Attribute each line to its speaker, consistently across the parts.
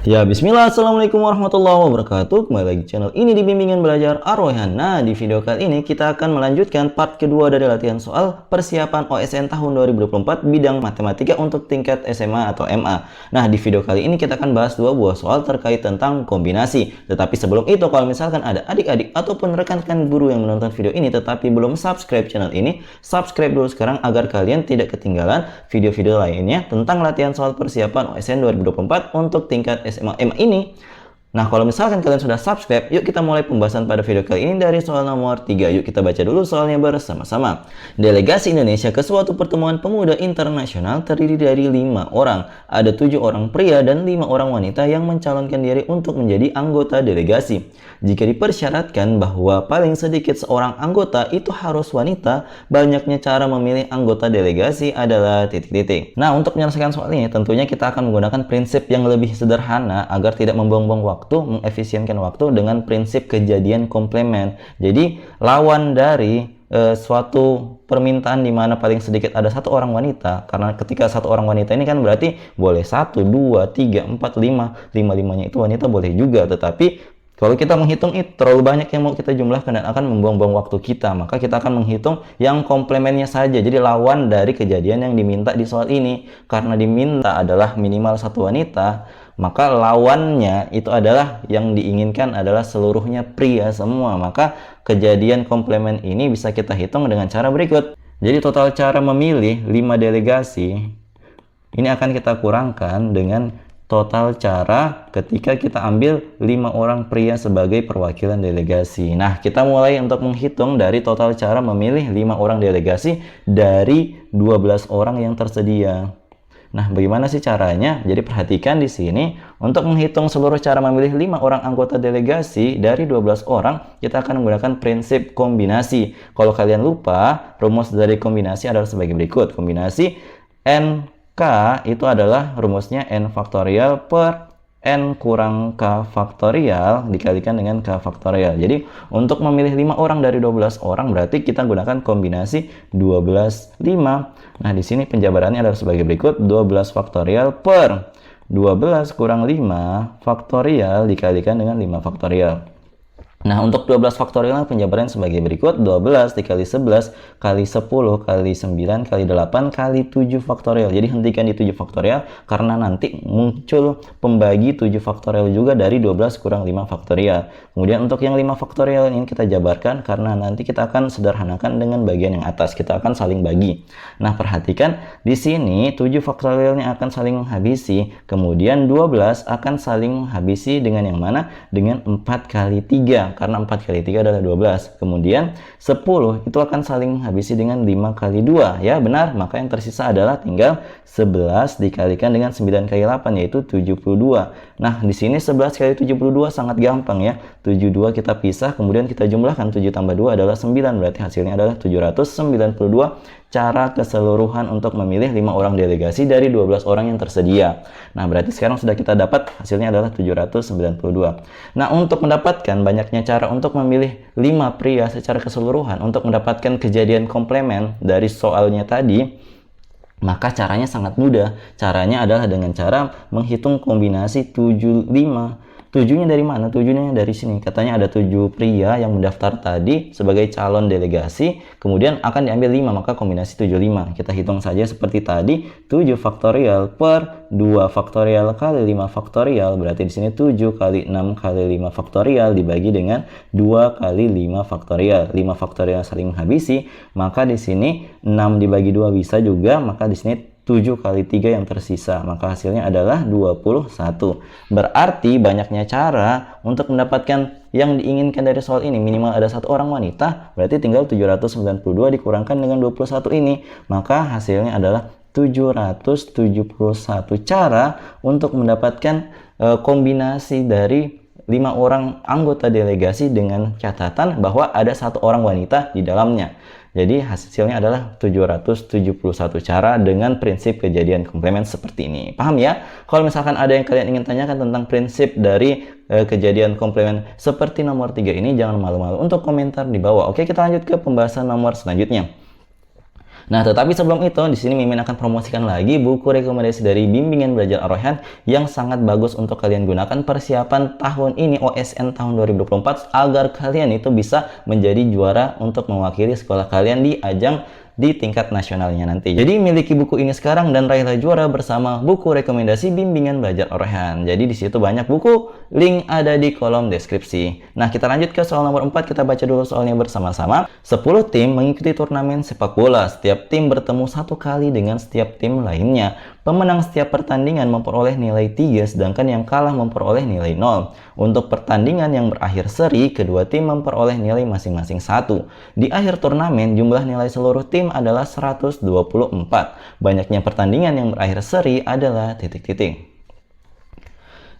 Speaker 1: Ya, bismillah, assalamualaikum warahmatullahi wabarakatuh. Kembali lagi di channel ini di Bimbingan Belajar Ar-Royhan. Nah, di video kali ini kita akan melanjutkan part kedua dari latihan soal persiapan OSN tahun 2024 bidang matematika untuk tingkat SMA atau MA. Nah, di video kali ini kita akan bahas dua buah soal terkait tentang kombinasi. Tetapi sebelum itu, kalau misalkan ada adik-adik ataupun rekan-rekan guru yang menonton video ini tetapi belum subscribe channel ini, subscribe dulu sekarang agar kalian tidak ketinggalan video-video lainnya tentang latihan soal persiapan OSN 2024 untuk tingkat SMA MA ini. Nah, kalau misalkan kalian sudah subscribe, yuk kita mulai pembahasan pada video kali ini dari soal nomor 3. Yuk kita baca dulu soalnya bersama-sama. Delegasi Indonesia ke suatu pertemuan pemuda internasional terdiri dari 5 orang. Ada 7 orang pria dan 5 orang wanita yang mencalonkan diri untuk menjadi anggota delegasi. Jika dipersyaratkan bahwa paling sedikit seorang anggota itu harus wanita, banyaknya cara memilih anggota delegasi adalah titik-titik. Nah, untuk menyelesaikan soal ini, tentunya kita akan menggunakan prinsip yang lebih sederhana agar tidak membuang-buang waktu, mengefisienkan waktu dengan prinsip kejadian komplement. Jadi lawan dari suatu permintaan di mana paling sedikit ada satu orang wanita, karena ketika satu orang wanita ini kan berarti boleh 1, 2, 3, 4, 5, 5-5-nya itu wanita boleh juga, tetapi kalau kita menghitung itu terlalu banyak yang mau kita jumlahkan dan akan membuang-buang waktu kita, maka kita akan menghitung yang komplemennya saja. Jadi lawan dari kejadian yang diminta di soal ini. Karena diminta adalah minimal satu wanita, maka lawannya itu adalah yang diinginkan adalah seluruhnya pria semua. Maka kejadian komplement ini bisa kita hitung dengan cara berikut. Jadi total cara memilih 5 delegasi ini akan kita kurangkan dengan total cara ketika kita ambil 5 orang pria sebagai perwakilan delegasi. Nah, kita mulai untuk menghitung dari total cara memilih 5 orang delegasi dari 12 orang yang tersedia. Nah, bagaimana sih caranya? Jadi perhatikan di sini, untuk menghitung seluruh cara memilih 5 orang anggota delegasi dari 12 orang, kita akan menggunakan prinsip kombinasi. Kalau kalian lupa, rumus dari kombinasi adalah sebagai berikut. Kombinasi K itu adalah rumusnya N faktorial per N kurang K faktorial dikalikan dengan K faktorial. Jadi untuk memilih 5 orang dari 12 orang berarti kita gunakan kombinasi 12, 5. Nah, di sini penjabarannya adalah sebagai berikut. 12 faktorial per 12 kurang 5 faktorial dikalikan dengan 5 faktorial. Nah, untuk 12 faktorial penjabaran sebagai berikut. 12 dikali 11 kali 10 kali 9 kali 8 kali 7 faktorial. Jadi hentikan di 7 faktorial karena nanti muncul pembagi 7 faktorial juga dari 12 kurang 5 faktorial. Kemudian untuk yang 5 faktorial ini kita jabarkan karena nanti kita akan sederhanakan dengan bagian yang atas. Kita akan saling bagi. Nah, perhatikan di sini 7 faktorialnya akan saling menghabisi. Kemudian 12 akan saling menghabisi dengan yang mana? Dengan 4 kali 3. Karena 4 kali 3 adalah 12. Kemudian 10 itu akan saling menghabisi dengan 5 kali 2. Ya, benar. Maka yang tersisa adalah tinggal 11 dikalikan dengan 9 kali 8, yaitu 72. Nah, di sini 11 kali 72 sangat gampang ya. 72 kita pisah, kemudian kita jumlahkan. 7 tambah 2 adalah 9. Berarti hasilnya adalah 792 cara keseluruhan untuk memilih 5 orang delegasi dari 12 orang yang tersedia. Nah, berarti sekarang sudah kita dapat hasilnya adalah 792. Nah, untuk mendapatkan banyaknya cara untuk memilih 5 pria secara keseluruhan untuk mendapatkan kejadian komplement dari soalnya tadi, maka caranya sangat mudah. Caranya adalah dengan cara menghitung kombinasi 7, 5. 7-nya dari mana? 7-nya dari sini. Katanya ada 7 pria yang mendaftar tadi sebagai calon delegasi. Kemudian akan diambil 5, maka kombinasi 7, 5. Kita hitung saja seperti tadi. 7 faktorial per 2 faktorial kali 5 faktorial. Berarti di sini 7 kali 6 kali 5 faktorial dibagi dengan 2 kali 5 faktorial. 5 faktorial saling menghabisi. Maka di sini 6 dibagi 2 bisa juga. Maka di sini 7 kali 3 yang tersisa, maka hasilnya adalah 21. Berarti banyaknya cara untuk mendapatkan yang diinginkan dari soal ini. Minimal ada satu orang wanita, berarti tinggal 792 dikurangkan dengan 21 ini. Maka hasilnya adalah 771 cara untuk mendapatkan kombinasi dari 5 orang anggota delegasi dengan catatan bahwa ada satu orang wanita di dalamnya. Jadi hasilnya adalah 771 cara dengan prinsip kejadian komplement seperti ini. Paham ya? Kalau misalkan ada yang kalian ingin tanyakan tentang prinsip dari kejadian komplement seperti nomor 3 ini, jangan malu-malu untuk komentar di bawah. Oke, kita lanjut ke pembahasan nomor selanjutnya. Nah, tetapi sebelum itu, di sini Mimin akan promosikan lagi buku rekomendasi dari Bimbingan Belajar Ar-Rayhan yang sangat bagus untuk kalian gunakan persiapan tahun ini OSN tahun 2024 agar kalian itu bisa menjadi juara untuk mewakili sekolah kalian di ajang di tingkat nasionalnya nanti. Jadi miliki buku ini sekarang dan raihlah juara bersama buku rekomendasi Bimbingan Belajar Ar-Rayhan. Jadi di situ banyak buku, link ada di kolom deskripsi. Nah, kita lanjut ke soal nomor 4, kita baca dulu soalnya bersama-sama. 10 tim mengikuti turnamen sepak bola. Setiap tim bertemu 1 kali dengan setiap tim lainnya. Pemenang setiap pertandingan memperoleh nilai 3, sedangkan yang kalah memperoleh nilai 0. Untuk pertandingan yang berakhir seri, kedua tim memperoleh nilai masing-masing 1. Di akhir turnamen, jumlah nilai seluruh tim adalah 124. Banyaknya pertandingan yang berakhir seri adalah titik-titik.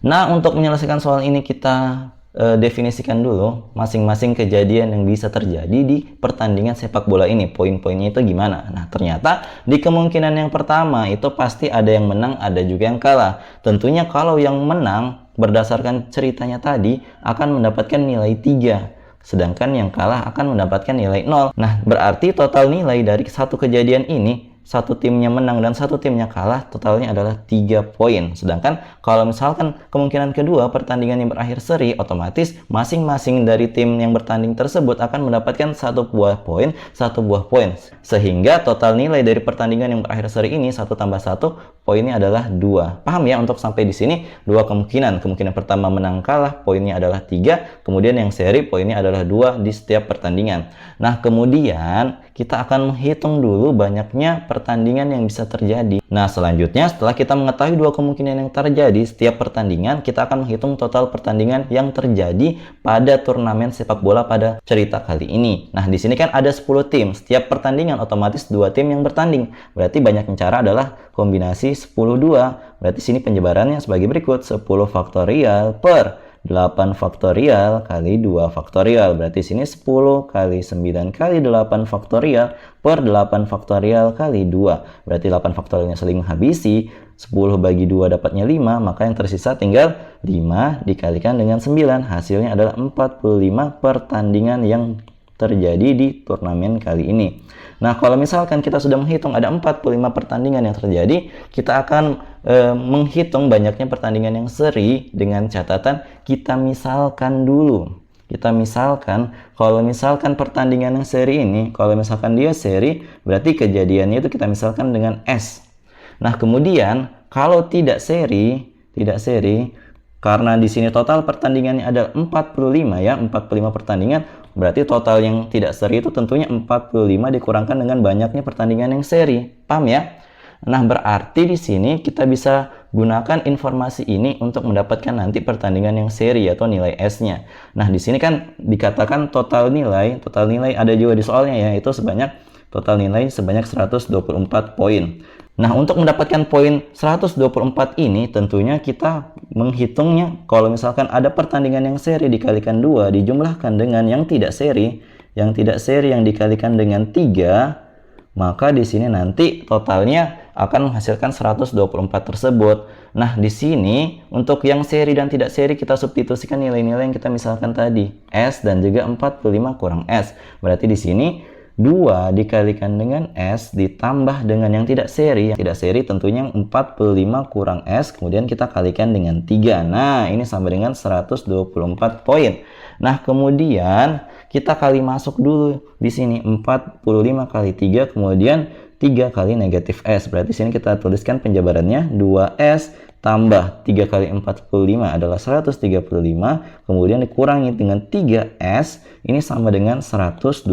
Speaker 1: Nah, untuk menyelesaikan soal ini kita definisikan dulu masing-masing kejadian yang bisa terjadi di pertandingan sepak bola ini. Poin-poinnya itu gimana? Nah, ternyata di kemungkinan yang pertama itu pasti ada yang menang, ada juga yang kalah. Tentunya kalau yang menang berdasarkan ceritanya tadi akan mendapatkan nilai 3. Sedangkan yang kalah akan mendapatkan nilai 0. Nah, berarti total nilai dari satu kejadian ini, satu timnya menang dan satu timnya kalah, totalnya adalah 3 poin. Sedangkan kalau misalkan kemungkinan kedua pertandingan yang berakhir seri, otomatis masing-masing dari tim yang bertanding tersebut akan mendapatkan 1 buah poin, 1 buah poin. Sehingga total nilai dari pertandingan yang berakhir seri ini 1 tambah 1, poinnya adalah 2. Paham ya untuk sampai di sini? 2 kemungkinan. Kemungkinan pertama menang kalah, poinnya adalah 3. Kemudian yang seri, poinnya adalah 2 di setiap pertandingan. Nah, kemudian kita akan menghitung dulu banyaknya pertandingan yang bisa terjadi. Nah, selanjutnya setelah kita mengetahui 2 kemungkinan yang terjadi setiap pertandingan, kita akan menghitung total pertandingan yang terjadi pada turnamen sepak bola pada cerita kali ini. Nah, di sini kan ada 10 tim. Setiap pertandingan otomatis 2 tim yang bertanding. Berarti banyaknya cara adalah kombinasi 10-2. Berarti sini penyebarannya sebagai berikut: 10 faktorial per 8 faktorial kali 2 faktorial. Berarti sini 10 kali 9 kali 8 faktorial per 8 faktorial kali 2. Berarti 8 faktorialnya saling menghabisi. 10 bagi 2 dapatnya 5, maka yang tersisa tinggal 5 dikalikan dengan 9. Hasilnya adalah 45 pertandingan yang terjadi di turnamen kali ini. Nah, kalau misalkan kita sudah menghitung ada 45 pertandingan yang terjadi, kita akan menghitung banyaknya pertandingan yang seri dengan catatan kita misalkan dulu. Kita misalkan, kalau misalkan pertandingan yang seri ini, kalau misalkan dia seri, berarti kejadiannya itu kita misalkan dengan S. Nah, kemudian kalau tidak seri, karena di sini total pertandingannya adalah 45 ya, 45 pertandingan, berarti total yang tidak seri itu tentunya 45 dikurangkan dengan banyaknya pertandingan yang seri. Paham ya? Nah, berarti di sini kita bisa gunakan informasi ini untuk mendapatkan nanti pertandingan yang seri atau nilai S-nya. Nah, di sini kan dikatakan total nilai ada juga di soalnya ya, itu total nilai sebanyak 124 poin. Nah, untuk mendapatkan poin 124 ini tentunya kita menghitungnya kalau misalkan ada pertandingan yang seri dikalikan 2 dijumlahkan dengan yang tidak seri yang dikalikan dengan 3, maka di sini nanti totalnya akan menghasilkan 124 tersebut. Nah, di sini untuk yang seri dan tidak seri kita substitusikan nilai-nilai yang kita misalkan tadi, S dan juga 45 kurang S. Berarti di sini 2 dikalikan dengan S ditambah dengan yang tidak seri. Yang tidak seri tentunya 45 kurang S, kemudian kita kalikan dengan 3. Nah, ini sama dengan 124 poin. Nah, kemudian kita kali masuk dulu di sini 45 kali 3, kemudian 3 kali negatif S. Berarti sini kita tuliskan penjabarannya 2S tambah 3 kali 45 adalah 135, kemudian dikurangi dengan 3S, ini sama dengan 124.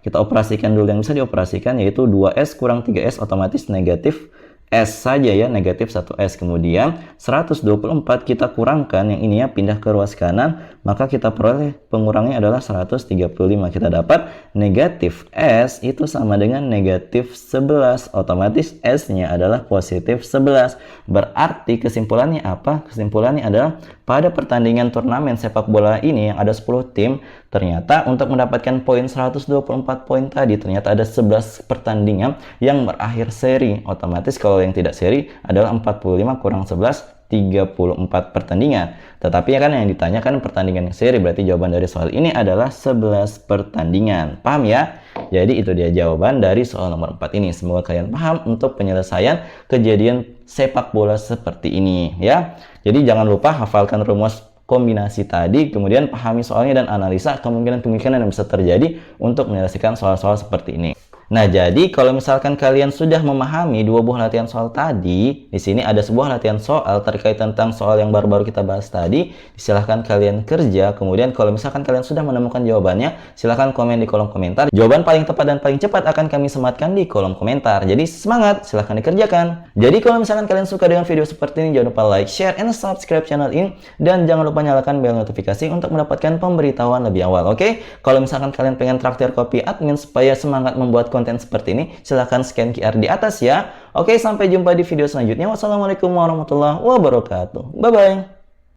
Speaker 1: Kita operasikan dulu yang bisa dioperasikan, yaitu 2S kurang 3S otomatis negatif S saja ya, negatif 1S. Kemudian 124 kita kurangkan, yang ininya pindah ke ruas kanan, maka kita peroleh pengurangnya adalah 135. Kita dapat negatif S itu sama dengan negatif 11. Otomatis S-nya adalah positif 11. Berarti kesimpulannya apa? Kesimpulannya adalah pada pertandingan turnamen sepak bola ini yang ada 10 tim, ternyata untuk mendapatkan poin 124 poin tadi, ternyata ada 11 pertandingan yang berakhir seri. Otomatis kalau yang tidak seri adalah 45 kurang 11 34 pertandingan. Tetapi kan yang ditanyakan pertandingan yang seri, berarti jawaban dari soal ini adalah 11 pertandingan. Paham ya? Jadi itu dia jawaban dari soal nomor 4 ini. Semoga kalian paham untuk penyelesaian kejadian sepak bola seperti ini ya. Jadi jangan lupa hafalkan rumus kombinasi tadi, kemudian pahami soalnya dan analisa kemungkinan-kemungkinan yang bisa terjadi untuk menyelesaikan soal-soal seperti ini. Nah, jadi kalau misalkan kalian sudah memahami dua buah latihan soal tadi, di sini ada sebuah latihan soal terkait tentang soal yang baru-baru kita bahas tadi. Silahkan kalian kerja, kemudian kalau misalkan kalian sudah menemukan jawabannya, silahkan komen di kolom komentar. Jawaban paling tepat dan paling cepat akan kami sematkan di kolom komentar. Jadi semangat, silahkan dikerjakan. Jadi kalau misalkan kalian suka dengan video seperti ini, jangan lupa like, share, and subscribe channel ini. Dan jangan lupa nyalakan bel notifikasi untuk mendapatkan pemberitahuan lebih awal, oke? Kalau misalkan kalian pengen traktir kopi admin supaya semangat membuat konten seperti ini, silahkan scan QR di atas ya. Oke, sampai jumpa di video selanjutnya. Wassalamualaikum warahmatullahi wabarakatuh. Bye-bye.